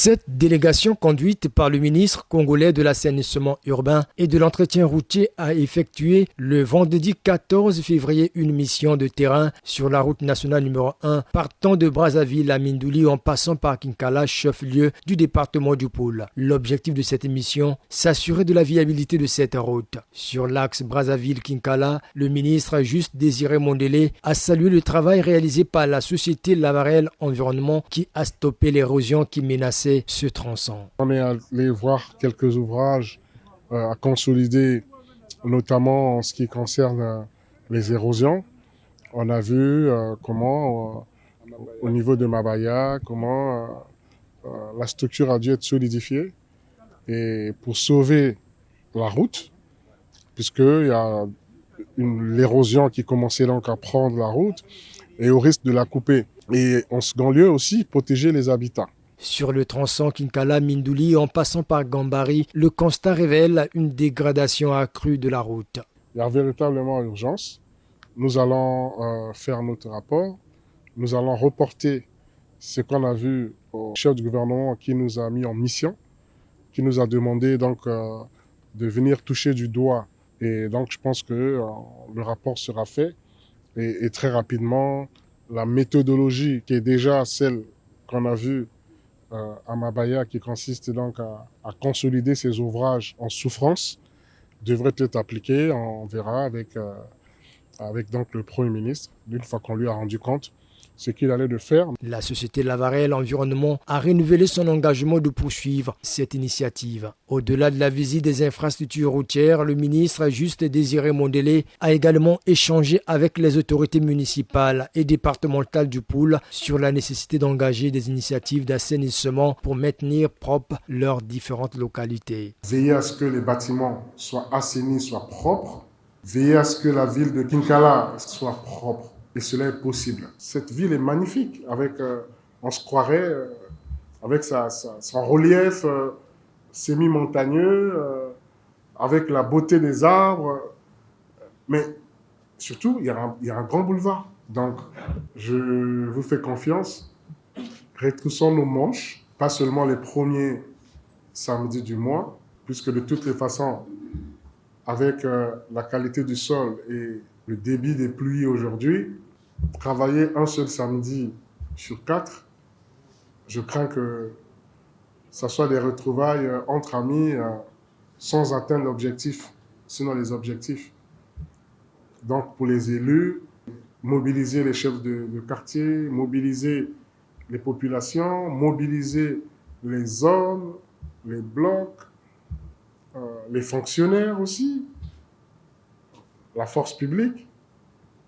Cette délégation conduite par le ministre congolais de l'assainissement urbain et de l'entretien routier a effectué le vendredi 14 février une mission de terrain sur la route nationale numéro 1 partant de Brazzaville à Mindouli en passant par Kinkala, chef-lieu du département du Pôle. L'objectif de cette mission, s'assurer de la viabilité de cette route. Sur l'axe Brazzaville-Kinkala, le ministre Juste Désiré Mondélé a salué le travail réalisé par la société Lavarel Environnement qui a stoppé l'érosion qui menaçait ce tronçon. On est allé voir quelques ouvrages à consolider, notamment en ce qui concerne les érosions. On a vu comment, au niveau de Mabaya, comment la structure a dû être solidifiée et pour sauver la route, puisqu'il y a l'érosion qui commençait donc à prendre la route et au risque de la couper. Et en second lieu aussi, protéger les habitats. Sur le tronçon Kinkala-Mindouli, en passant par Gambari, le constat révèle une dégradation accrue de la route. Il y a véritablement urgence. Nous allons faire notre rapport. Nous allons reporter ce qu'on a vu au chef du gouvernement qui nous a mis en mission, qui nous a demandé donc de venir toucher du doigt. Et donc je pense que le rapport sera fait et très rapidement. La méthodologie qui est déjà celle qu'on a vue à Mabaya, qui consiste donc à consolider ces ouvrages en souffrance, devrait être appliquée. On verra avec donc le Premier ministre, une fois qu'on lui a rendu compte ce qu'il allait de faire. La société Lavarel Environnement a renouvelé son engagement de poursuivre cette initiative. Au-delà de la visite des infrastructures routières, le ministre Juste Désiré Mondélé a également échangé avec les autorités municipales et départementales du Pôle sur la nécessité d'engager des initiatives d'assainissement pour maintenir propres leurs différentes localités. Veiller à ce que les bâtiments soient assainis, soient propres. Veiller à ce que la ville de Kinkala soit propre. Et cela est possible. Cette ville est magnifique, on se croirait, avec son relief semi-montagneux, avec la beauté des arbres. Mais surtout, il y a un grand boulevard. Donc, je vous fais confiance. Retroussons nos manches, pas seulement les premiers samedis du mois, puisque de toutes les façons, avec la qualité du sol et le débit des pluies aujourd'hui, travailler un seul samedi sur 4, je crains que ça soit des retrouvailles entre amis sans atteindre l'objectif, sinon les objectifs. Donc pour les élus, mobiliser les chefs de quartier, mobiliser les populations, mobiliser les zones, les blocs, les fonctionnaires aussi, la force publique,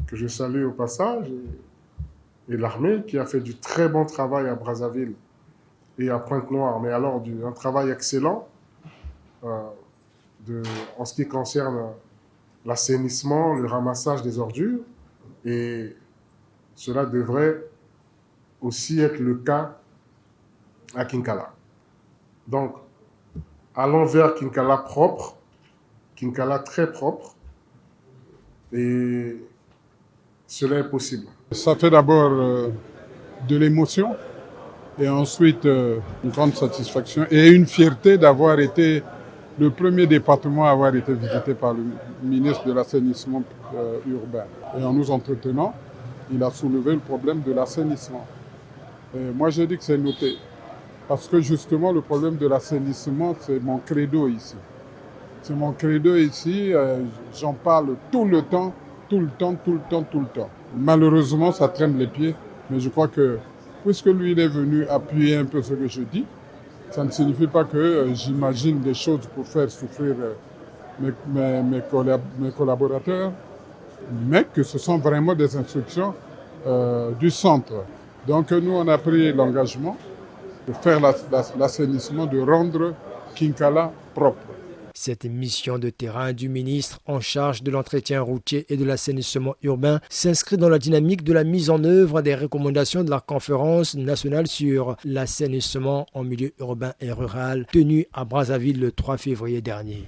que je salue au passage, et l'armée qui a fait du très bon travail à Brazzaville et à Pointe-Noire, mais alors un travail excellent en ce qui concerne l'assainissement, le ramassage des ordures, et cela devrait aussi être le cas à Kinkala. Donc, allons vers Kinkala propre, Kinkala très propre, et cela est possible. Ça fait d'abord de l'émotion et ensuite une grande satisfaction et une fierté d'avoir été le premier département à avoir été visité par le ministre de l'assainissement urbain. Et en nous entretenant, il a soulevé le problème de l'assainissement. Moi, je dis que c'est noté parce que justement, le problème de l'assainissement, c'est mon credo ici. C'est mon credo ici, j'en parle tout le temps. Malheureusement, ça traîne les pieds, mais je crois que, puisque lui, il est venu appuyer un peu ce que je dis, ça ne signifie pas que j'imagine des choses pour faire souffrir mes collaborateurs, mais que ce sont vraiment des instructions du centre. Donc nous, on a pris l'engagement de faire l'assainissement, de rendre Kinkala propre. Cette mission de terrain du ministre en charge de l'entretien routier et de l'assainissement urbain s'inscrit dans la dynamique de la mise en œuvre des recommandations de la conférence nationale sur l'assainissement en milieu urbain et rural tenue à Brazzaville le 3 février dernier.